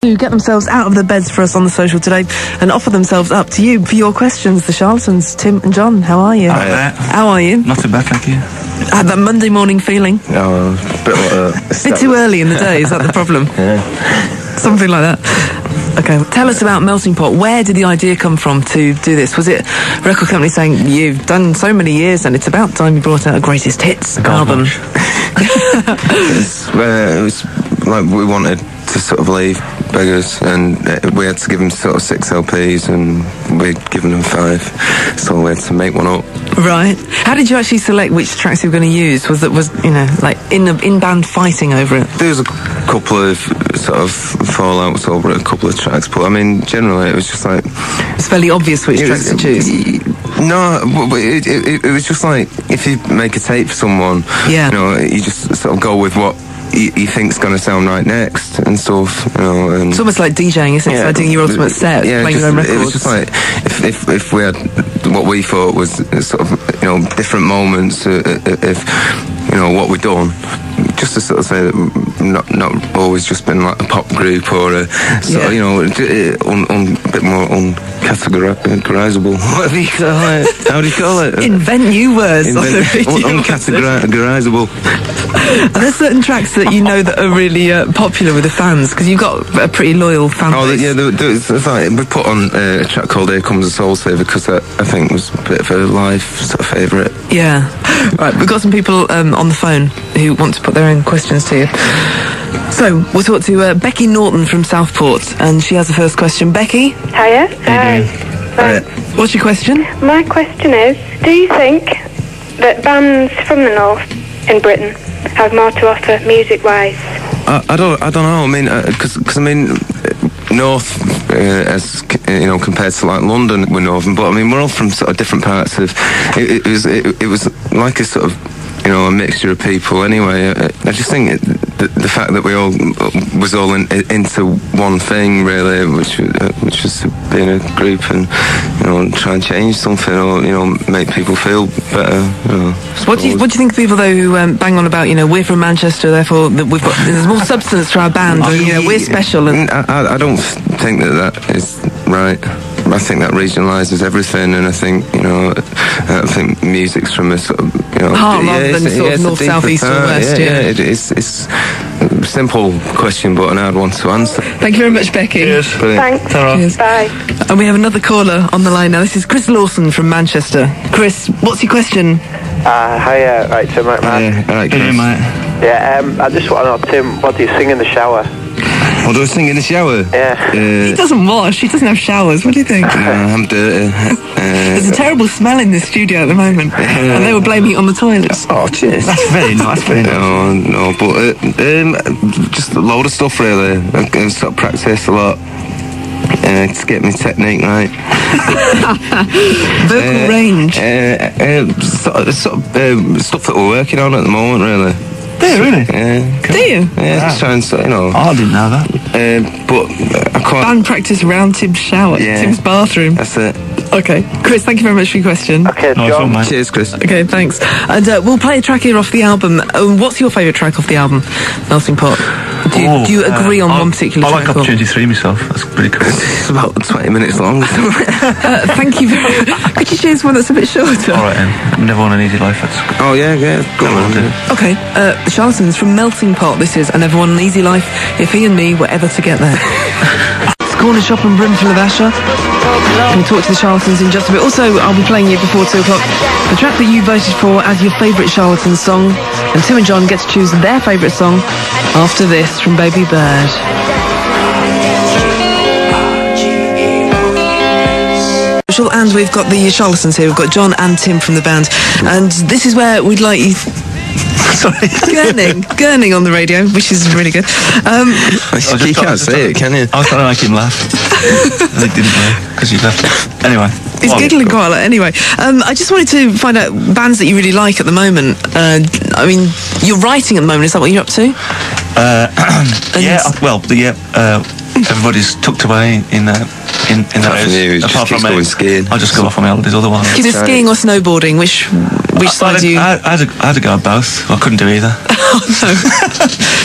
To get themselves out of their beds for us on the social today and offer themselves up to you for your questions. The charlatans, Tim and John, how are you? Hi there. How are you? Not too bad, thank you. Had that Monday morning feeling? Oh, a bit too early in the day, is that the problem? Yeah. Something like that. Okay, tell us about Melting Pot. Where did the idea come from to do this? Was it a record company saying, you've done so many years and it's about time you brought out a greatest hits album? It was like we wanted to sort of leave Beggars, and we had to give them sort of 6 LPs and we'd given them 5, so we had to make one up. Right. How did you actually select which tracks you were going to use? Was like in-band fighting over it? There was a couple of sort of fallouts over a couple of tracks, but I mean generally it was just like... It's fairly obvious which tracks to choose. No, it was just like, if you make a tape for someone, yeah, you know, you just sort of go with what you think's going to sound right next and stuff, you know. And it's almost like DJing, isn't it? Yeah, it's like doing your ultimate set, playing your own records. It was just like, if we had what we thought was sort of, you know, different moments of, you know, what we'd done, just to sort of say that not always just been like a pop group or a sort of, you know, a bit more uncategorizable. What do you call it? How do you call it? Invent new words. Uncategorizable. Are there certain tracks that you know that are really popular with the fans? Because you've got a pretty loyal fan base. It's like we put on a track called Here Comes a Soul Saver because that, I think, was a bit of a live sort of favourite. Yeah. Right, we've got some people on the phone who want to put their own questions to you. So, we'll talk to Becky Norton from Southport, and she has the first question. Becky? Hiya. Hi. What's your question? My question is, do you think that bands from the north in Britain have more to offer music-wise? I don't know. I mean, because I mean, north, as you know, compared to like London, we're northern, but I mean, we're all from sort of different parts of. It was like a sort of, you know, a mixture of people. Anyway, I just think the fact that we all was all into one thing really, which was being a group and, you know, try and change something or, you know, make people feel better. You know, what do you think of people though who bang on about, you know, we're from Manchester, therefore there's more substance to our band, or, you know, we're special? And I don't think that is right. I think that regionalises everything, and I think, you know, I think music's from a sort of, you know, heart rather than sort of north, south, east, or west. Yeah. It's a simple question, but an hard one to answer. Thank you very much, Becky. Cheers. Thanks. Cheers. Bye. And we have another caller on the line now. This is Chris Lawson from Manchester. Chris, what's your question? Hiya, right, Tim, right, man. Alright, Chris. Yeah, I just want to know, Tim, what do you sing in the shower? What do I sing in the shower? Yeah. He doesn't wash, he doesn't have showers. What do you think? I'm dirty. There's a terrible smell in this studio at the moment, and they were blaming it on the toilets. Oh, cheers. That's very nice, very nice. No, but just a load of stuff really. I sort of practice a lot to get my technique right. Vocal range. Sort of stuff that we're working on at the moment, really. Do you really? Yeah. Do you? Yeah, just trying to, you know. I didn't know that. But I can't. Band practice around Tim's shower, Tim's bathroom. That's it. Okay, Chris, thank you very much for your question. Okay, John. Cheers, Chris. Okay, thanks. And we'll play a track here off the album. What's your favourite track off the album, Melting Pot? Do you agree on one particular track? I like Opportunity 3 myself. That's pretty cool. It's about 20 minutes long. Thank you very much. Could you choose one that's a bit shorter? All right, then. Never Won an Easy Life. That's good. Oh, yeah, go on. Okay, the charlatans from Melting Pot. This is I Never Won an Easy Life if he and me were ever to get there. It's Corner Shop and Brimful of Asher. We'll talk to the charlatans in just a bit. Also, I'll be playing you before 2 o'clock the track that you voted for as your favourite charlatans song, and Tim and John get to choose their favourite song after this from Baby Bird. And we've got the charlatans here. We've got John and Tim from the band, and this is where we'd like you. Sorry. Gurning on the radio, which is really good. You can't say it, can you? I was trying to make him laugh. And he didn't because he left. Anyway. He's giggling quite a lot. Anyway, I just wanted to find out bands that you really like at the moment. I mean, you're writing at the moment. Is that what you're up to? Everybody's tucked away in that house. Apart from me, skiing. I just go off on my holidays otherwise. Either skiing or snowboarding, which side do you... I had to go at both. I couldn't do either. Oh, no.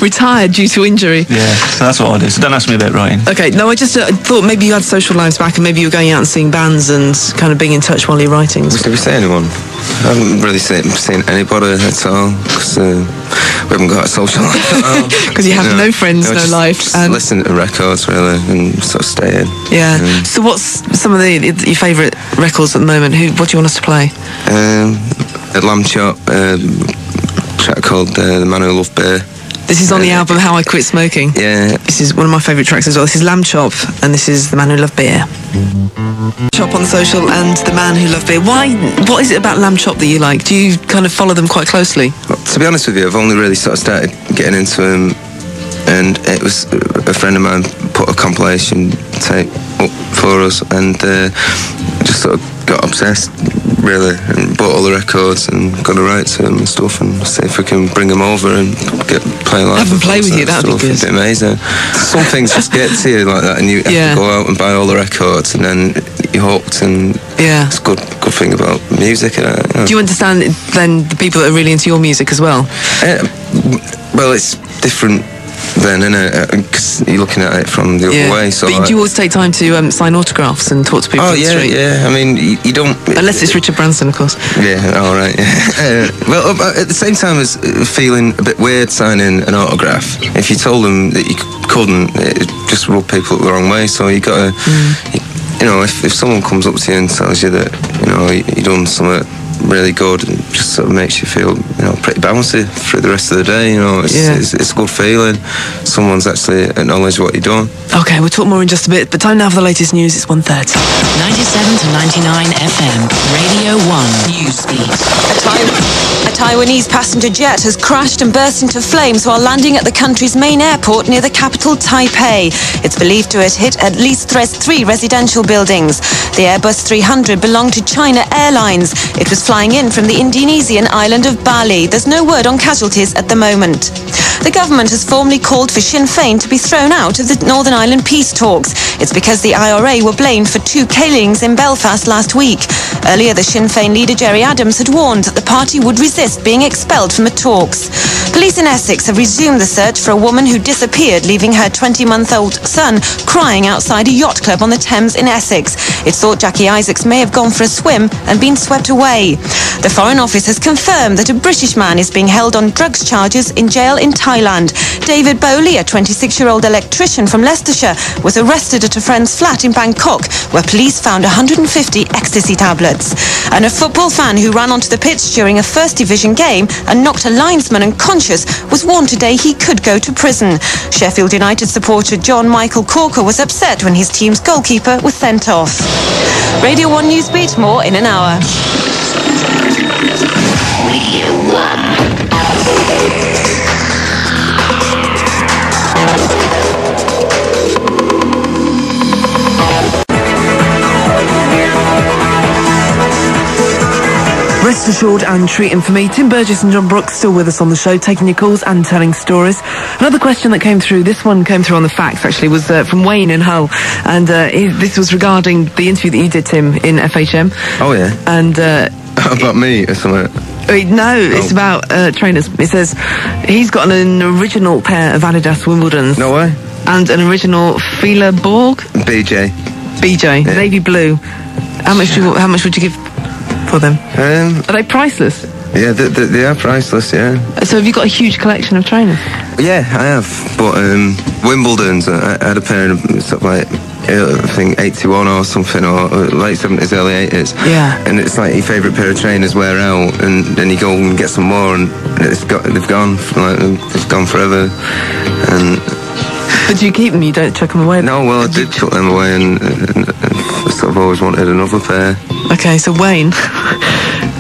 retired due to injury. Yeah, so that's what I do. So don't ask me about writing. Okay, no, I just thought maybe you had social lives back and maybe you were going out and seeing bands and kind of being in touch while you're writing. Did we see anyone? I haven't really seen anybody at all, because we haven't got a social life. Because you have no friends, no life. Just listen to records, really, and sort of stay in. Yeah. So what's some of your favourite records at the moment? What do you want us to play? At Lamb Chop, a track called The Man Who Loved Beer. This is on the album How I Quit Smoking. Yeah. This is one of my favourite tracks as well. This is Lamb Chop, and this is The Man Who Loved Beer. Chop on the social and The Man Who Loved Beer. What is it about Lamb Chop that you like? Do you kind of follow them quite closely? Well, to be honest with you, I've only really sort of started getting into them, and it was a friend of mine put a compilation tape up for us, and just sort of got obsessed, really, and bought all the records and got to write to them and stuff, and see if we can bring them over and play live. Have them play with you, that'd be good. It'd be amazing. Some things just get to you like that, and you have to go out and buy all the records, and then you're hooked, and it's a good thing about music. Do you understand then the people that are really into your music as well? Well, it's different then, innit? Because you're looking at it from the other way. So but do you always take time to sign autographs and talk to people on the street? Yeah. I mean, you don't... Unless it's Richard Branson, of course. Yeah, all right, yeah. Well, at the same time as feeling a bit weird signing an autograph, if you told them that you couldn't, it just rubbed people the wrong way. So you got to... You know, if someone comes up to you and tells you that, you know, you've done something really good, and just sort of makes you feel, you know, pretty bouncy for the rest of the day, you know, it's a good feeling. Someone's actually acknowledged what you've done. Okay, we'll talk more in just a bit, but time now for the latest news. It's 1:30. 97 to 99 FM, Radio 1 Newsbeat. A Taiwanese passenger jet has crashed and burst into flames while landing at the country's main airport near the capital Taipei. It's believed to have hit at least 3 residential buildings. The Airbus 300 belonged to China Airlines. It was flying in from the Indonesian island of Bali. There's no word on casualties at the moment. The government has formally called for Sinn Féin to be thrown out of the Northern Ireland peace talks. It's because the IRA were blamed for 2 killings in Belfast last week. Earlier, the Sinn Féin leader Gerry Adams had warned that the party would resist being expelled from the talks. Police in Essex have resumed the search for a woman who disappeared, leaving her 20-month-old son crying outside a yacht club on the Thames in Essex. It's thought Jackie Isaacs may have gone for a swim and been swept away. The Foreign Office has confirmed that a British man is being held on drugs charges in jail in Thailand. David Bowley, a 26-year-old electrician from Leicestershire, was arrested at a friend's flat in Bangkok, where police found 150 ecstasy tablets. And a football fan who ran onto the pitch during a First Division game and knocked a linesman unconscious was warned today he could go to prison. Sheffield United supporter John Michael Corker was upset when his team's goalkeeper was sent off. Radio 1 Newsbeat, more in an hour. Radio 1. Rest assured and treating for me. Tim Burgess and Jon Brookes still with us on the show, taking your calls and telling stories. Another question that came through, this one came through on the fax actually, was from Wayne in Hull. And this was regarding the interview that you did, Tim, in FHM. Oh, yeah. And... about me or something? No, it's about trainers. It says he's got an original pair of Adidas Wimbledons. No way. And an original Fila Borg? BJ, yeah. Navy blue. How much would you give for them? Are they priceless? Yeah, they are priceless, yeah. So have you got a huge collection of trainers? Yeah, I have. But Wimbledons, I had a pair of sort of like, I think 81 or something, or late 70s, early 80s. Yeah. And it's like your favourite pair of trainers wear out, and then you go and get some more, and they've gone forever. And but do you keep them? You don't chuck them away? No, well, I did chuck them away, and I sort of always wanted another pair. Okay, so Wayne,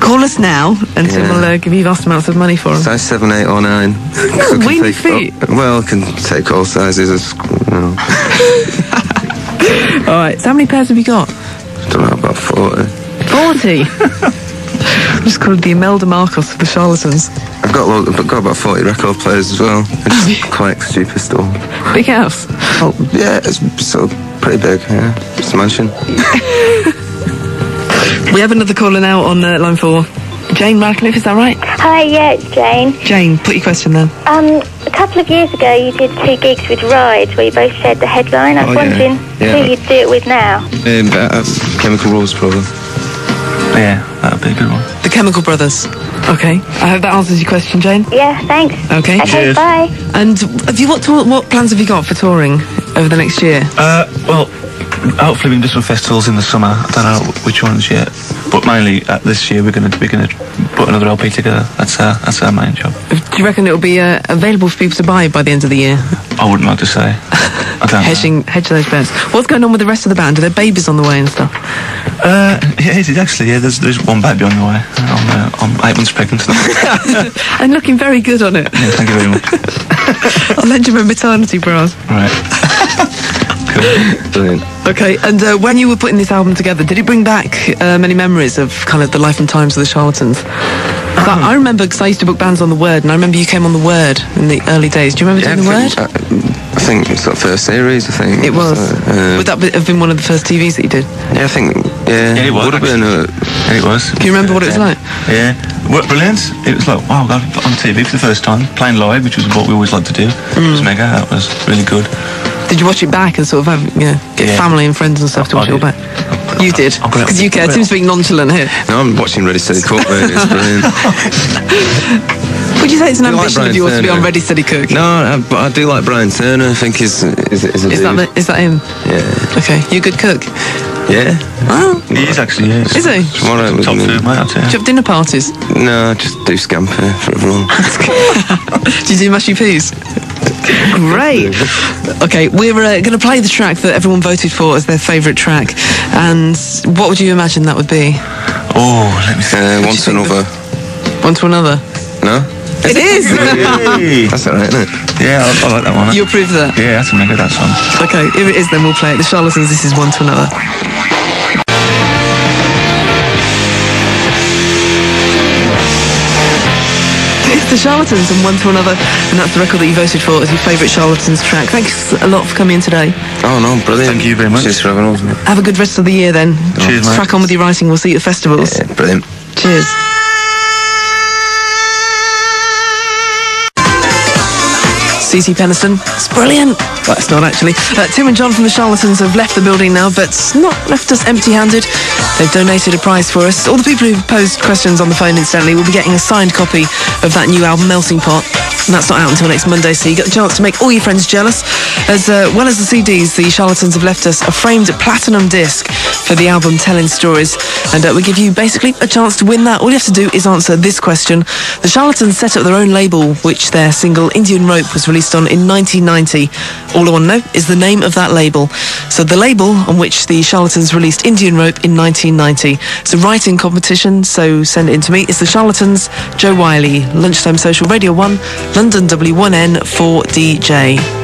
call us now, and Tim will give you vast amounts of money for them. Size 7, 8 or 9. Weeny feet? Well, I can take all sizes. All right, so how many pairs have you got? I don't know, about 40. 40? I'm just called the Imelda Marcos of the charlatans. I've got about 40 record players as well. I just collect stupid stuff. Big house? Oh, yeah, it's sort of pretty big, yeah. It's a mansion. We have another caller now on line 4. Jane Radcliffe, is that right? Hi, yeah, it's Jane. Jane, put your question then. A couple of years ago, you did 2 gigs with Rides, where you both shared the headline. I was wondering who you'd do it with now. Chemical Rules, probably. Yeah, that would be a good one. The Chemical Brothers. Okay. I hope that answers your question, Jane. Yeah, thanks. Okay. Okay, bye. And what plans have you got for touring over the next year? Well, hopefully we can do some festivals in the summer. I don't know which ones yet, but mainly this year we're going to put another LP together. That's our main job. Do you reckon it will be available for people to buy by the end of the year? I wouldn't like to say. I don't know. Hedge those bets. What's going on with the rest of the band? Are there babies on the way and stuff? Yeah, it is actually. Yeah, there's one baby on the way. I'm 8 months pregnant. And looking very good on it. Yeah, thank you very much. I'll lend you my maternity bras. Right. Brilliant. Okay, and when you were putting this album together, did it bring back many memories of kind of the life and times of the Charlatans? I remember, because I used to book bands on The Word, and I remember you came on The Word in the early days. Do you remember doing The Word? I think it's the first series, I think. It was. Would that have been one of the first TVs that you did? Yeah, I think, yeah it was. Would have been. It was. Can you remember what it was like? Yeah. Well, brilliant. It was like, wow, God, on TV for the first time, playing live, which was what we always liked to do. It was mega. That was really good. Did you watch it back and sort of have, get family and friends and stuff to watch it all back? You did, because you care. Tim's being nonchalant here. No, I'm watching Ready Steady Cook, mate. It's brilliant. Would you say it's an ambition of yours to be on Ready Steady Cook? No, but I do like Brian Turner. I think is a is that him? Yeah. Okay, you a good cook? Yeah. Oh. He is actually, yes. Is he? Top food, mate, I'd say. Do you have dinner parties? No, just do scamper for everyone. Do you do mushy peas? Great. Okay, we're going to play the track that everyone voted for as their favourite track. And what would you imagine that would be? Oh, let me see. One to Another. One to Another? No? It is! That's alright, isn't it? Yeah, I like that one. You approve of that? Yeah, that's a mega, that song. Okay, if it is, then we'll play it. The Charlatans, this is One to Another. It's the Charlatans and One to Another, and that's the record that you voted for as your favourite Charlatans track. Thanks a lot for coming in today. Oh no, brilliant. Thank you very much. Cheers for having us. Have a good rest of the year then. Cheers, mate. Crack on with your writing. We'll see you at festivals. Yeah, brilliant. Cheers. C.C. Peniston. It's brilliant. But it's not actually. Tim and John from the Charlatans have left the building now, but not left us empty-handed. They've donated a prize for us. All the people who posed questions on the phone, incidentally, will be getting a signed copy of that new album, Melting Pot. And that's not out until next Monday, so you get the chance to make all your friends jealous. As well as the CDs, the Charlatans have left us a framed platinum disc for the album Telling Stories. And we give you basically a chance to win that. All you have to do is answer this question. The Charlatans set up their own label, which their single Indian Rope was released on in 1990. All I want to know is the name of that label. So the label on which the Charlatans released Indian Rope in 1990. It's a writing competition, so send it in to me. It's the Charlatans, Joe Whiley, Lunchtime Social, Radio 1, London W1N 4DJ.